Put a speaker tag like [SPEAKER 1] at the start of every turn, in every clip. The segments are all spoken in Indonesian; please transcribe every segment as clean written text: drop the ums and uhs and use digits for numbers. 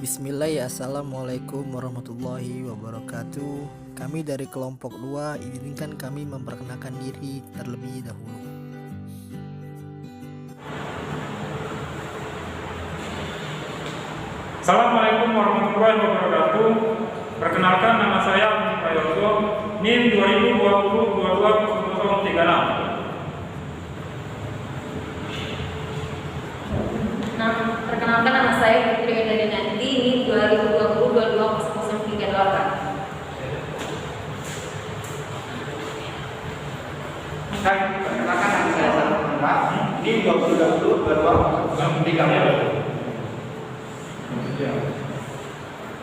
[SPEAKER 1] Bismillah, assalamualaikum warahmatullahi wabarakatuh. Kami dari kelompok 2 izinkan kami memperkenalkan diri terlebih dahulu.
[SPEAKER 2] Assalamualaikum warahmatullahi wabarakatuh. Perkenalkan, nama saya Umi Prayogo, NIM 2020-22-0036.
[SPEAKER 3] Perkenalkan, nama saya Putri Enda Nanti, NIM 2020-22-0038.
[SPEAKER 4] Perkenalkan, nama saya Sarul Muhammad, NIM 2020-22-0038.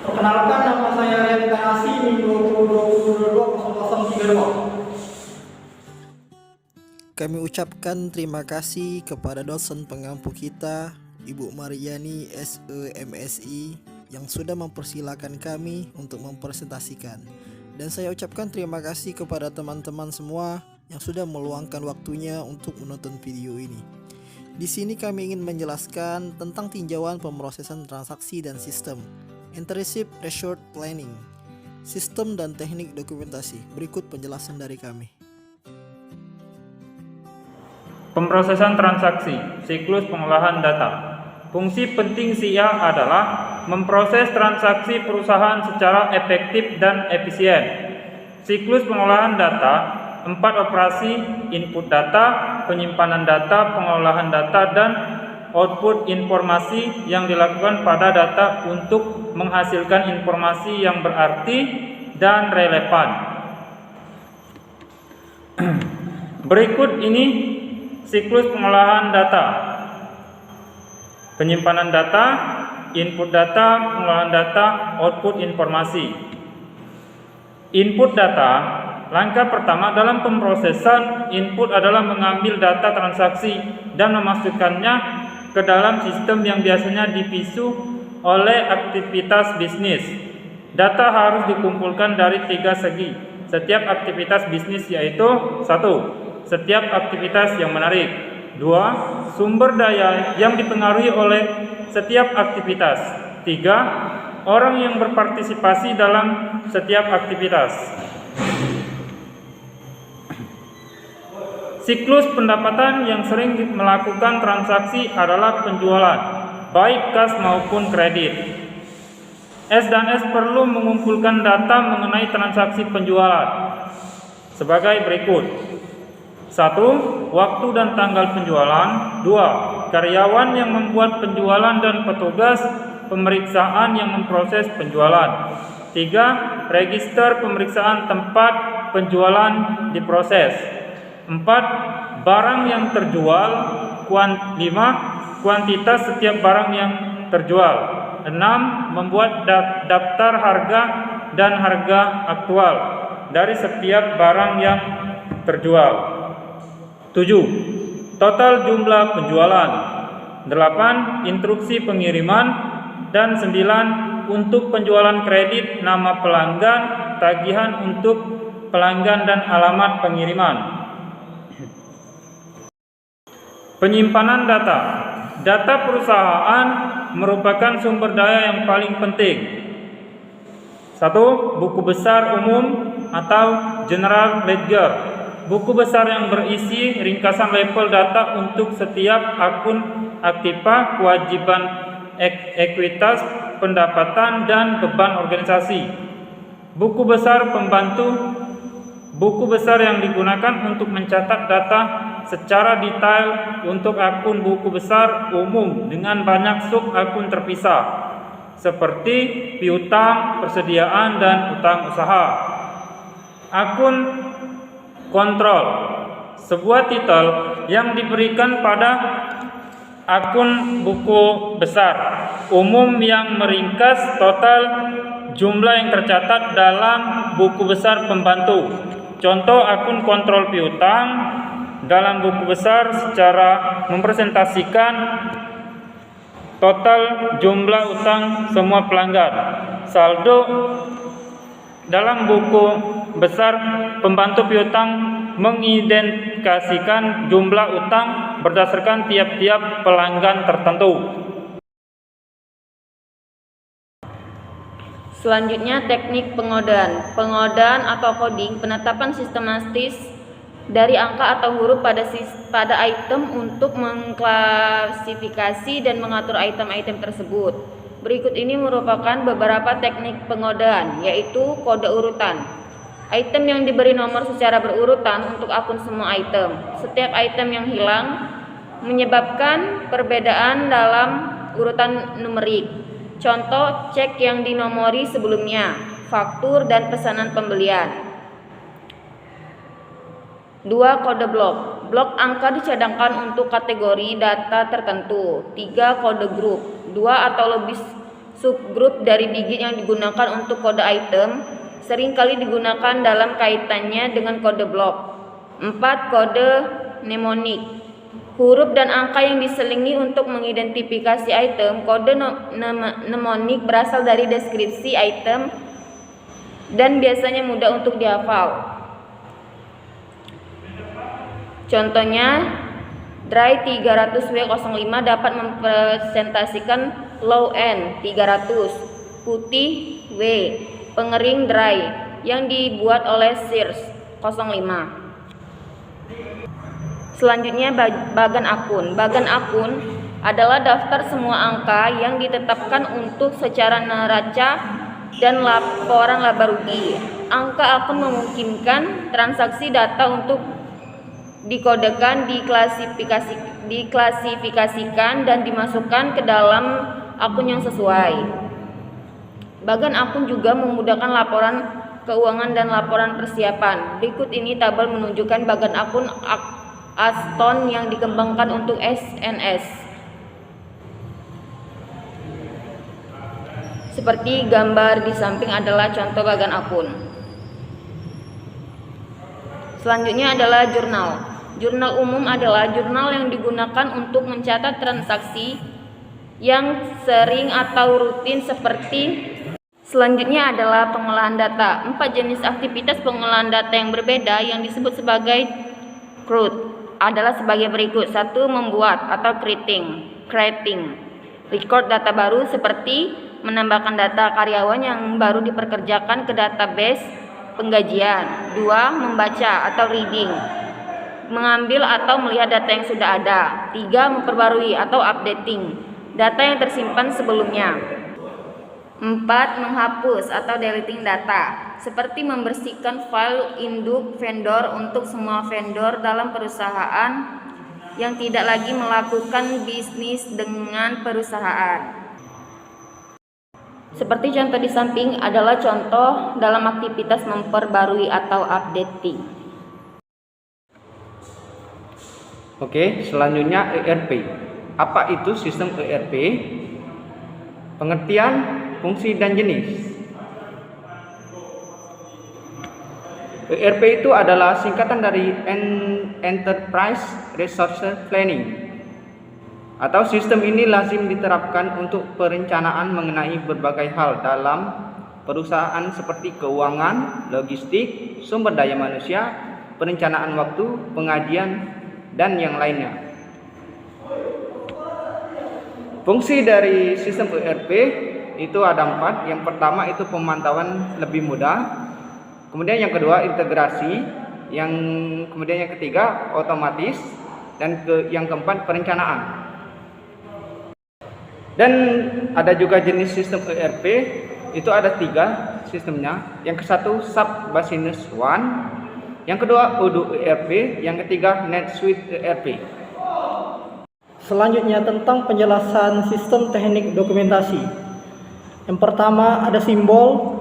[SPEAKER 5] Perkenalkan, nama saya Rian Tanasi, NIM 2020-22-0032.
[SPEAKER 1] Kami ucapkan terima kasih kepada dosen pengampu kita, Ibu Mariani SEMSI, yang sudah mempersilahkan kami untuk mempresentasikan. Dan saya ucapkan terima kasih kepada teman-teman semua yang sudah meluangkan waktunya untuk menonton video ini. Di sini kami ingin menjelaskan tentang tinjauan pemrosesan transaksi dan sistem, Internship Resource Planning, sistem dan teknik dokumentasi. Berikut penjelasan dari kami.
[SPEAKER 2] Pemrosesan transaksi, siklus pengolahan data. Fungsi penting SIA adalah memproses transaksi perusahaan secara efektif dan efisien. Siklus pengolahan data, 4 operasi: input data, penyimpanan data, pengolahan data, dan output informasi yang dilakukan pada data untuk menghasilkan informasi yang berarti dan relevan. Berikut ini siklus pengolahan data: penyimpanan data, input data, pengolahan data, output informasi. Input data, langkah pertama dalam pemrosesan input adalah mengambil data transaksi dan memasukkannya ke dalam sistem yang biasanya dipisu oleh aktivitas bisnis. Data harus dikumpulkan dari 3 segi setiap aktivitas bisnis, yaitu 1. Setiap aktivitas yang menarik. 2. Sumber daya yang dipengaruhi oleh setiap aktivitas. 3. Orang yang berpartisipasi dalam setiap aktivitas. Siklus pendapatan yang sering melakukan transaksi adalah penjualan, baik kas maupun kredit. S dan S perlu mengumpulkan data mengenai transaksi penjualan sebagai berikut. 1. Waktu dan tanggal penjualan. 2. Karyawan yang membuat penjualan dan petugas pemeriksaan yang memproses penjualan. 3. Register pemeriksaan tempat penjualan diproses. 4. Barang yang terjual. 5. Kuantitas setiap barang yang terjual. 6. Membuat daftar harga dan harga aktual dari setiap barang yang terjual. 7. Total jumlah penjualan. 8. Instruksi pengiriman. Dan 9. Untuk penjualan kredit, nama pelanggan, tagihan untuk pelanggan, dan alamat pengiriman. Penyimpanan data. Data perusahaan merupakan sumber daya yang paling penting. 1. Buku besar umum atau General Ledger. Buku besar yang berisi ringkasan level data untuk setiap akun aktiva, kewajiban, ekuitas, pendapatan, dan beban organisasi. Buku besar pembantu. Buku besar yang digunakan untuk mencatat data secara detail untuk akun buku besar umum dengan banyak sub akun terpisah, seperti piutang, persediaan, dan utang usaha. Akun kontrol, sebuah titel yang diberikan pada akun buku besar umum yang meringkas total jumlah yang tercatat dalam buku besar pembantu. Contoh akun kontrol piutang dalam buku besar secara mempresentasikan total jumlah utang semua pelanggan. Saldo dalam buku besar pembantu piutang mengidentifikasikan jumlah utang berdasarkan tiap-tiap pelanggan tertentu.
[SPEAKER 3] Selanjutnya teknik pengodaan. Pengodaan atau coding, penetapan sistematis dari angka atau huruf pada item untuk mengklasifikasi dan mengatur item-item tersebut. Berikut ini merupakan beberapa teknik pengodaan, yaitu kode urutan. Item yang diberi nomor secara berurutan untuk akun semua item. Setiap item yang hilang menyebabkan perbedaan dalam urutan numerik. Contoh cek yang dinomori sebelumnya, faktur dan pesanan pembelian. 2. Kode blok. Blok angka dicadangkan untuk kategori data tertentu. 3. Kode grup. 2 atau lebih subgrup dari digit yang digunakan untuk kode item seringkali digunakan dalam kaitannya dengan kode blok. 4. Kode mnemonik. Huruf dan angka yang diselingi untuk mengidentifikasi item. Kode mnemonik berasal dari deskripsi item dan biasanya mudah untuk dihafal. Contohnya, dry 300W05 dapat mempresentasikan low N 300, putih W, pengering dry yang dibuat oleh Sears 05. Selanjutnya bagan akun. Bagan akun adalah daftar semua angka yang ditetapkan untuk secara neraca dan laporan laba rugi. Angka akun memungkinkan transaksi data untuk dikodekan, diklasifikasikan dan dimasukkan ke dalam akun yang sesuai. Bagan akun juga memudahkan laporan keuangan dan laporan persiapan. Berikut ini tabel menunjukkan bagan akun Aston yang dikembangkan untuk SNS. Seperti gambar di samping adalah contoh bagan akun. Selanjutnya adalah jurnal. Jurnal umum adalah jurnal yang digunakan untuk mencatat transaksi yang sering atau rutin seperti. Selanjutnya adalah pengolahan data. 4 jenis aktivitas pengolahan data yang berbeda yang disebut sebagai CRUD adalah sebagai berikut. 1. Membuat atau creating record data baru seperti menambahkan data karyawan yang baru diperkerjakan ke database penggajian. 2. Membaca atau reading, mengambil atau melihat data yang sudah ada. 3. Memperbarui atau updating data yang tersimpan sebelumnya. 4. Menghapus atau deleting data, seperti membersihkan file induk vendor untuk semua vendor dalam perusahaan yang tidak lagi melakukan bisnis dengan perusahaan. Seperti contoh di samping adalah contoh dalam aktivitas memperbarui atau updating.
[SPEAKER 4] Oke, selanjutnya ERP. Apa itu sistem ERP? Pengertian, fungsi dan jenis. ERP itu adalah singkatan dari Enterprise Resource Planning, atau sistem ini lazim diterapkan untuk perencanaan mengenai berbagai hal dalam perusahaan seperti keuangan, logistik, sumber daya manusia, perencanaan waktu, pengajian, dan yang lainnya. Fungsi dari sistem ERP itu ada 4. Yang pertama itu pemantauan lebih mudah. Kemudian yang kedua integrasi. Kemudian yang ketiga otomatis. Dan yang keempat perencanaan. Dan ada juga jenis sistem ERP. Itu ada 3 sistemnya. Yang ke satu SAP Business One. Yang kedua Odoo ERP. Yang ketiga NetSuite ERP.
[SPEAKER 5] Selanjutnya tentang penjelasan sistem teknik dokumentasi. Yang pertama ada simbol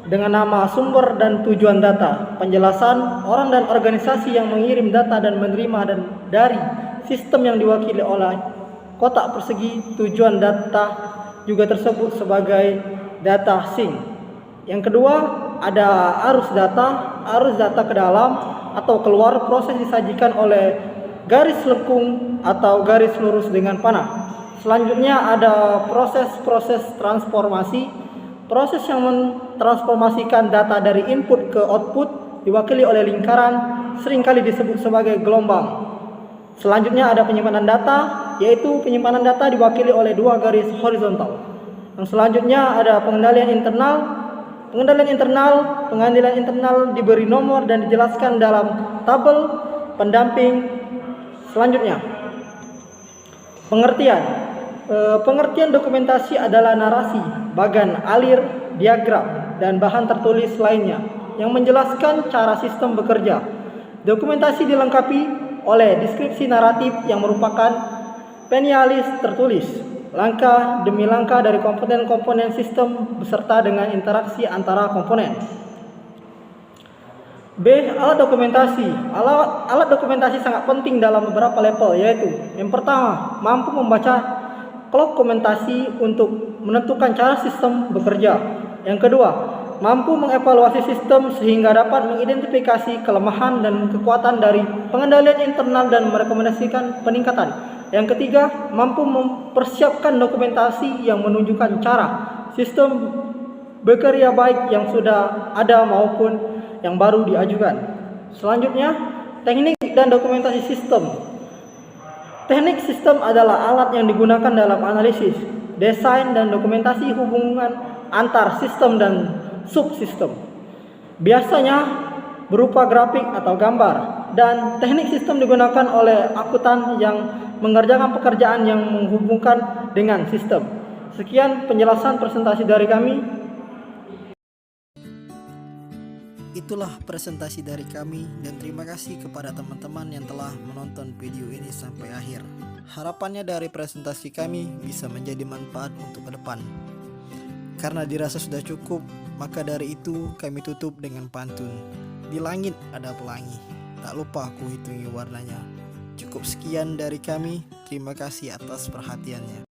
[SPEAKER 5] dengan nama sumber dan tujuan data. Penjelasan orang dan organisasi yang mengirim data dan menerima dari sistem yang diwakili oleh kotak persegi. Tujuan data juga tersebut sebagai data sink. Yang kedua ada arus data ke dalam atau keluar. Proses disajikan oleh garis lengkung atau garis lurus dengan panah. Selanjutnya ada proses transformasi. Proses yang mentransformasikan data dari input ke output diwakili oleh lingkaran, seringkali disebut sebagai gelombang. Selanjutnya ada penyimpanan data, yaitu penyimpanan data diwakili oleh 2 garis horizontal. Yang selanjutnya ada pengendalian internal, Pengendalian internal diberi nomor dan dijelaskan dalam tabel pendamping selanjutnya. Pengertian dokumentasi adalah narasi, bagan alir, diagram, dan bahan tertulis lainnya yang menjelaskan cara sistem bekerja. Dokumentasi dilengkapi oleh deskripsi naratif yang merupakan penialis tertulis, langkah demi langkah dari komponen-komponen sistem beserta dengan interaksi antara komponen. B. Alat dokumentasi. Alat dokumentasi sangat penting dalam beberapa level, yaitu yang pertama, mampu membaca dokumentasi untuk menentukan cara sistem bekerja. Yang kedua, mampu mengevaluasi sistem sehingga dapat mengidentifikasi kelemahan dan kekuatan dari pengendalian internal dan merekomendasikan peningkatan. Yang ketiga, mampu mempersiapkan dokumentasi yang menunjukkan cara sistem bekerja baik yang sudah ada maupun yang baru diajukan. Selanjutnya, teknik dan dokumentasi sistem. Teknik sistem adalah alat yang digunakan dalam analisis, desain, dan dokumentasi hubungan antar sistem dan subsistem. Biasanya berupa grafik atau gambar, dan teknik sistem digunakan oleh akuntan yang mengerjakan pekerjaan yang menghubungkan dengan sistem. Sekian penjelasan presentasi dari kami.
[SPEAKER 1] Itulah presentasi dari kami dan terima kasih kepada teman-teman yang telah menonton video ini sampai akhir. Harapannya dari presentasi kami bisa menjadi manfaat untuk ke depan. Karena dirasa sudah cukup, maka dari itu kami tutup dengan pantun. Di langit ada pelangi, tak lupa aku hitungi warnanya. Cukup sekian dari kami, terima kasih atas perhatiannya.